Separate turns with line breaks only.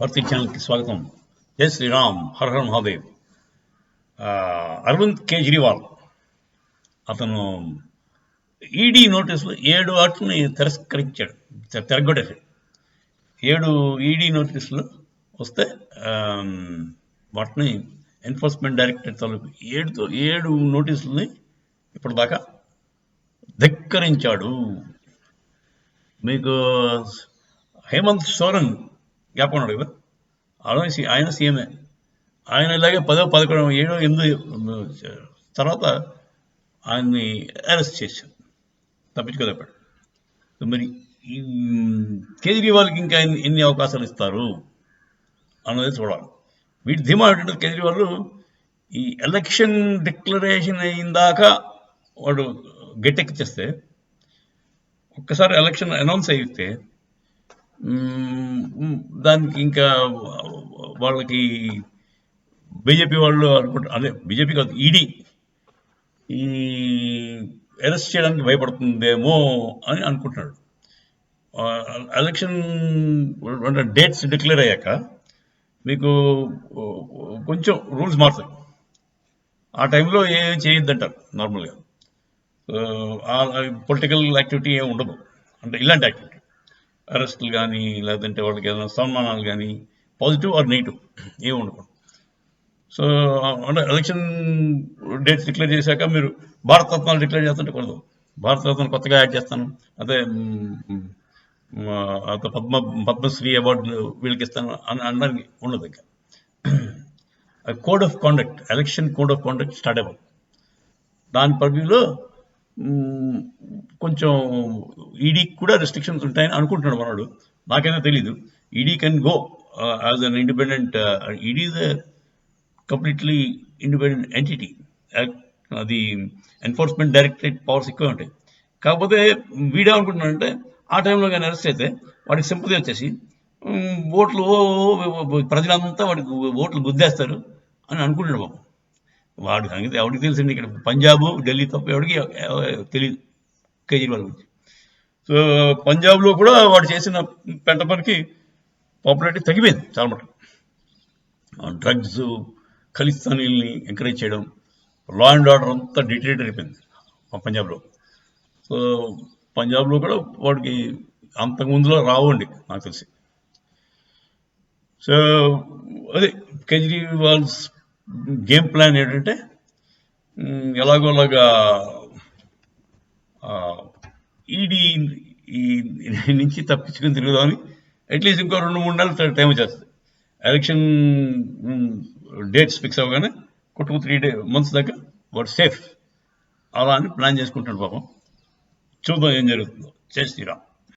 భారతీ ఛానల్కి స్వాగతం. జై శ్రీరామ్, హర హర మహాదేవ్. అరవింద్ కేజ్రీవాల్ అతను ఈడీ నోటీసులు 7 వాటిని తిరస్కరించాడు, తిరగొట్టేశాడు. 7 ఈడీ నోటీసులు వస్తే వాటిని ఎన్ఫోర్స్మెంట్ డైరెక్టరేట్ తాలూకు 7 నోటీసులని ఇప్పటిదాకా ధిక్కరించాడు. మీకు హేమంత్ సోరెన్ జ్ఞాపకం ఉన్నాడు కదా, ఆయన సీఎంఏ. ఆయన ఇలాగే 10, 11, 7, 8 తర్వాత ఆయన్ని అరెస్ట్ చేశారు, తప్పించుకోలేపాడు. మరి ఈ కేజ్రీవాల్కి ఇంకా ఎన్ని అవకాశాలు ఇస్తారు అన్నది చూడాలి. వీటి ధీమా ఏంటంటే, కేజ్రీవాల్ ఈ ఎలక్షన్ డిక్లరేషన్ అయిందాక వాడు గట్టెక్కిచ్చేస్తే, ఒక్కసారి ఎలక్షన్ అనౌన్స్ అయితే దానికి ఇంకా వాళ్ళకి బీజేపీ వాళ్ళు అదే బీజేపీ కాదు, ఈడీ ఈ అరెస్ట్ చేయడానికి భయపడుతుందేమో అని అనుకుంటున్నాడు. ఎలక్షన్ డేట్స్ డిక్లేర్ అయ్యాక మీకు కొంచెం రూల్స్ మారుతాయి. ఆ టైంలో ఏం చేయొద్దంటారు నార్మల్గా. పొలిటికల్ యాక్టివిటీ ఏమి ఉండదు, అంటే ఇలాంటి యాక్టివిటీ అరెస్టులు కానీ లేదంటే వాళ్ళకి ఏదైనా సన్మానాలు కానీ పాజిటివ్ ఆర్ నెగిటివ్ ఏమి ఉండకూడదు. సో అంటే ఎలక్షన్ డేట్స్ డిక్లేర్ చేశాక మీరు భారతరత్నాలు డిక్లేర్ చేస్తుంటే కూడదు. భారతరత్న కొత్తగా యాడ్ చేస్తాను, అదే పద్మశ్రీ అవార్డు వీళ్ళకి ఇస్తాను అని అనడానికి ఉండదు. ఇంకా code of conduct, election code of conduct start అవ్వదు. దాని పరిధిలో కొంచెం ఈడీకి కూడా రెస్ట్రిక్షన్స్ ఉంటాయని అనుకుంటున్నాడు మనవాడు. నాకైతే తెలీదు. ED can go as an independent. ED is a completely independent entity. అది ఎన్ఫోర్స్మెంట్ డైరెక్టరేట్ పవర్స్ ఎక్కువ ఉంటాయి. కాకపోతే వీడేమనుకుంటున్నాడంటే, ఆ టైంలో కానీ అరెస్ట్ అయితే వాడికి సింపతి వచ్చేసి ఓట్లు ప్రజలంతా వాడికి ఓట్లు గుద్దేస్తారు అని అనుకుంటున్నాడు బాబు. వాడి సంగతి ఎవరికి తెలిసింది? ఇక్కడ పంజాబ్, ఢిల్లీ తప్ప ఎవరికి తెలియదు కేజ్రీవాల్ గురించి. సో పంజాబ్లో కూడా వాడు చేసిన పెంట పనికి పాపులారిటీ తగ్గిపోయింది చాలా మటుకు. డ్రగ్స్, ఖలిస్తానీల్ని ఎంకరేజ్ చేయడం, లా అండ్ ఆర్డర్ అంతా డిటరేట్ అయిపోయింది పంజాబ్లో. సో పంజాబ్లో కూడా వాడికి అంతకుముందులో రావండి నాకు తెలిసి. సో అదే కేజ్రీవాల్స్ గేమ్ ప్లాన్ ఏంటంటే, ఎలాగోలాగా ఈడీ నుంచి తప్పించుకుని తిరుగుదామని అట్లీస్ట్ ఇంకో 2-3 నెలలు టైం వచ్చేస్తుంది. ఎలక్షన్ డేట్స్ ఫిక్స్ అవ్వగానే 2-3 months దాకా వాడు సేఫ్ అలా అని ప్లాన్ చేసుకుంటాడు పాపం. చూద్దాం ఏం జరుగుతుందో. జై శ్రీరామ్.